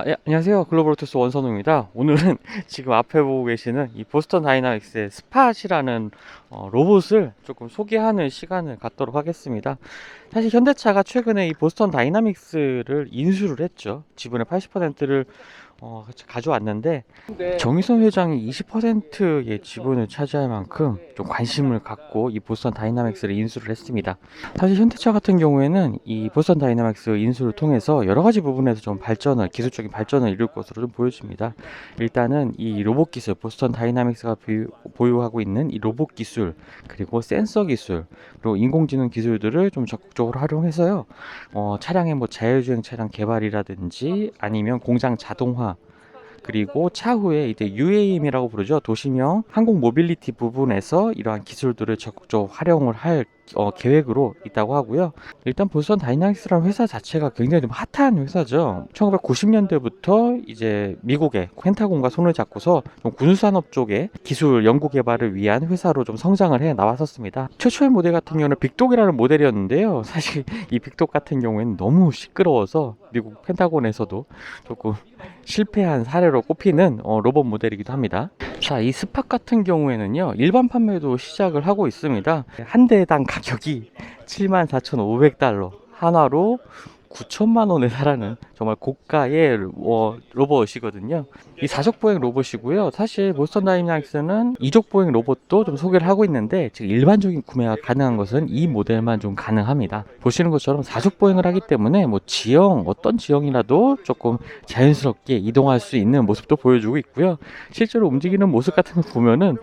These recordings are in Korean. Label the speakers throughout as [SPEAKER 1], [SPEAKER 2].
[SPEAKER 1] 예, 안녕하세요. 글로벌로투스 원선우입니다. 오늘은 지금 앞에 보고 계시는 이 보스턴 다이나믹스의 스팟이라는 로봇을 조금 소개하는 시간을 갖도록 하겠습니다. 사실 현대차가 최근에 이 보스턴 다이나믹스를 인수를 했죠. 지분의 80%를 가져왔는데 정의선 회장이 20%의 지분을 차지할 만큼 좀 관심을 갖고 이 보스턴 다이나믹스를 인수를 했습니다. 사실 현대차 같은 경우에는 이 보스턴 다이나믹스 인수를 통해서 여러 가지 부분에서 좀 기술적인 발전을 이룰 것으로 좀 보여집니다. 일단은 이 로봇 기술, 보스턴 다이나믹스가 보유하고 있는 이 로봇 기술, 그리고 센서 기술, 그리고 인공지능 기술들을 좀 적극적으로 활용해서요, 차량의 뭐 자율주행 차량 개발이라든지 아니면 공장 자동화, 그리고 차후에 이제 UAM이라고 부르죠. 도시명 항공 모빌리티 부분에서 이러한 기술들을 적극적으로 활용을 할 계획으로 있다고 하고요. 일단 보스턴 다이나믹스라는 회사 자체가 굉장히 좀 핫한 회사죠. 1990년대부터 이제 미국의 펜타곤과 손을 잡고서 좀 군수산업 쪽에 기술 연구 개발을 위한 회사로 좀 성장을 해 나왔었습니다. 최초의 모델 같은 경우는 빅독이라는 모델이었는데요. 사실 이 빅독 같은 경우에는 너무 시끄러워서 미국 펜타곤에서도 조금 실패한 사례로 꼽히는 로봇 모델이기도 합니다. 자, 이 스팟 같은 경우에는요, 일반 판매도 시작을 하고 있습니다. 한 대당 가격이 74,500달러, 한화로 9천만 원에 달하는 정말 고가의 로봇이거든요. 이 사족 보행 로봇이고요. 사실 보스턴 다이나믹스는 이족 보행 로봇도 좀 소개를 하고 있는데 지금 일반적인 구매가 가능한 것은 이 모델만 좀 가능합니다. 보시는 것처럼 사족 보행을 하기 때문에 뭐 어떤 지형이라도 조금 자연스럽게 이동할 수 있는 모습도 보여주고 있고요. 실제로 움직이는 모습 같은 거 보면은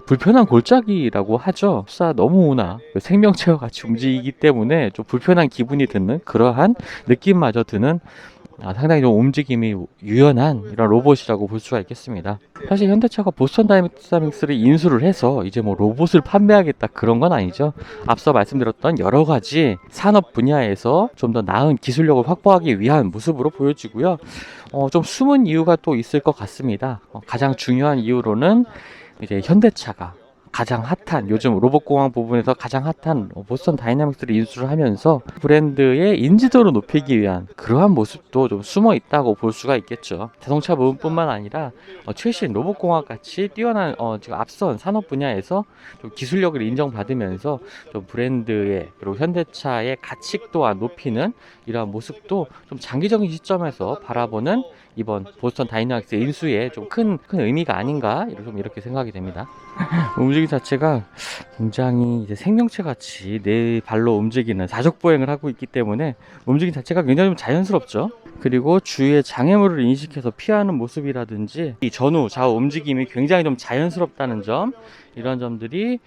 [SPEAKER 1] 불편한 골짜기라고 하죠. 너무나 생명체와 같이 움직이기 때문에 좀 불편한 기분이 드는 그러한 느낌마저 드는 상당히 좀 움직임이 유연한 이런 로봇이라고 볼 수가 있겠습니다. 사실 현대차가 보스턴 다이나믹스를 인수를 해서 이제 뭐 로봇을 판매하겠다 그런 건 아니죠. 앞서 말씀드렸던 여러 가지 산업 분야에서 좀 더 나은 기술력을 확보하기 위한 모습으로 보여지고요. 좀 숨은 이유가 또 있을 것 같습니다. 가장 중요한 이유로는 이제 현대차가 가장 핫한 요즘 로봇공학 부분에서 가장 핫한 보스턴 다이나믹스를 인수를 하면서 브랜드의 인지도를 높이기 위한 그러한 모습도 좀 숨어 있다고 볼 수가 있겠죠. 자동차 부분뿐만 아니라 최신 로봇공학 같이 뛰어난 지금 앞선 산업 분야에서 좀 기술력을 인정받으면서 좀 브랜드의 그리고 현대차의 가치 또한 높이는 이러한 모습도 좀 장기적인 시점에서 바라보는 이번 보스턴 다이나믹스 인수에 좀 큰 의미가 아닌가 이렇게 생각이 됩니다. 움직임 자체가 굉장히 이제 생명체 같이 네 발로 움직이는 사족 보행을 하고 있기 때문에 움직임 자체가 굉장히 좀 자연스럽죠. 그리고 주위의 장애물을 인식해서 피하는 모습이라든지 이 전후 좌우 움직임이 굉장히 좀 자연스럽다는 점, 이런 점들이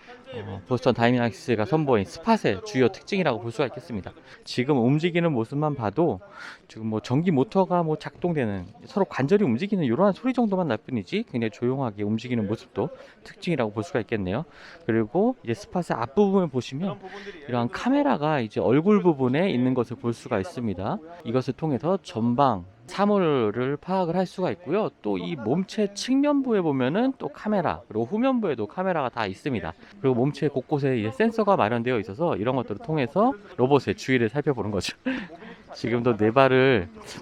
[SPEAKER 1] 보스턴 다이나믹스가 선보인 스팟의 주요 특징이라고 볼 수가 있겠습니다. 지금 움직이는 모습만 봐도 지금 뭐 전기 모터가 뭐 작동되는, 서로 관절이 움직이는 이러한 소리 정도만 날 뿐이지 굉장히 조용하게 움직이는 모습도 특징이라고 볼 수가 있겠네요. 그리고 이제 스팟의 앞부분을 보시면 이러한 카메라가 이제 얼굴 부분에 있는 것을 볼 수가 있습니다. 이것을 통해서 전방 사물을 파악을 할 수가 있고요. 또 이 몸체 측면부에 보면은 또 카메라, 그리고 후면부에도 카메라가 다 있습니다. 그리고 몸체 곳곳에 이제 센서가 마련되어 있어서 이런 것들을 통해서 로봇의 주위를 살펴보는 거죠. 지금도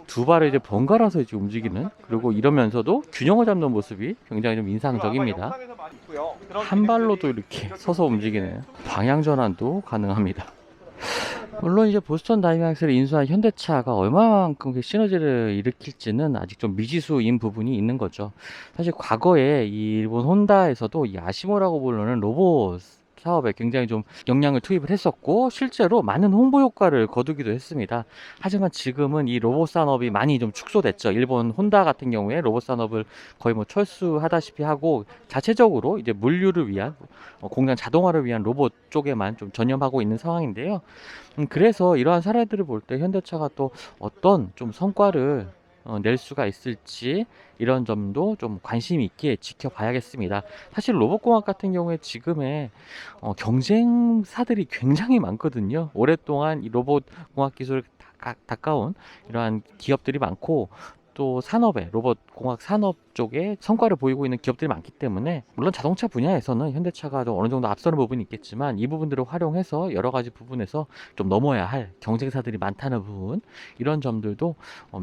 [SPEAKER 1] 두 발을 이제 번갈아서 이제 움직이는, 그리고 이러면서도 균형을 잡는 모습이 굉장히 좀 인상적입니다. 한 발로도 이렇게 서서 움직이는 방향 전환도 가능합니다. 물론 이제 보스턴 다이나믹스를 인수한 현대차가 얼마만큼 그 시너지를 일으킬지는 아직 좀 미지수인 부분이 있는 거죠. 사실 과거에 이 일본 혼다에서도 이 아시모라고 부르는 로봇 사업에 굉장히 좀 역량을 투입을 했었고 실제로 많은 홍보 효과를 거두기도 했습니다. 하지만 지금은 이 로봇 산업이 많이 좀 축소됐죠. 일본 혼다 같은 경우에 로봇 산업을 거의 뭐 철수하다시피 하고 자체적으로 이제 물류를 위한 공장 자동화를 위한 로봇 쪽에만 좀 전념하고 있는 상황인데요. 그래서 이러한 사례들을 볼 때 현대차가 또 어떤 좀 성과를 낼 수가 있을지 이런 점도 좀 관심 있게 지켜봐야겠습니다. 사실 로봇공학 같은 경우에 지금의 경쟁사들이 굉장히 많거든요. 오랫동안 이 로봇공학 기술을 가까운 이러한 기업들이 많고 또 산업에 로봇 공학 산업 쪽에 성과를 보이고 있는 기업들이 많기 때문에, 물론 자동차 분야에서는 현대차가 좀 어느 정도 앞서는 부분이 있겠지만 이 부분들을 활용해서 여러 가지 부분에서 좀 넘어야 할 경쟁사들이 많다는 부분, 이런 점들도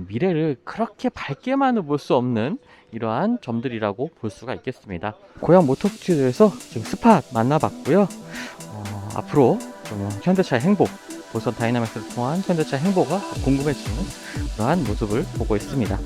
[SPEAKER 1] 미래를 그렇게 밝게만은 볼 수 없는 이러한 점들이라고 볼 수가 있겠습니다. 고양 모터스튜디오에서 지금 스팟 만나봤고요. 앞으로 좀 현대차의 행보, 보스턴 다이나믹스를 통한 현대차 행보가 궁금해지는 그러한 모습을 보고 있습니다.